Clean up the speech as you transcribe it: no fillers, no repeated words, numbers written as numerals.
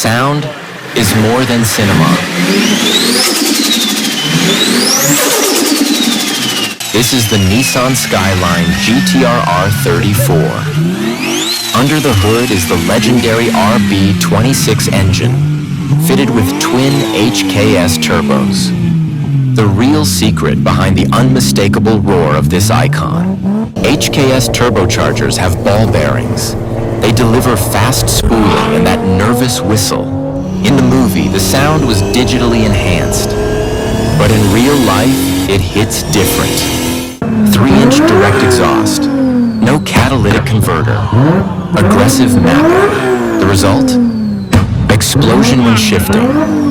sound is more than cinema. This is the Nissan Skyline GT-R R34. Under the hood is the legendary RB26 engine, fitted with twin HKS turbos. The real secret behind the unmistakable roar of this icon. HKS turbochargers have ball bearings. They deliver fast spooling and that nervous whistle. In the movie, the sound was digitally enhanced. But in real life, it hits different. 3-inch direct exhaust. No catalytic converter. Aggressive mapping. The result? Explosion when shifting.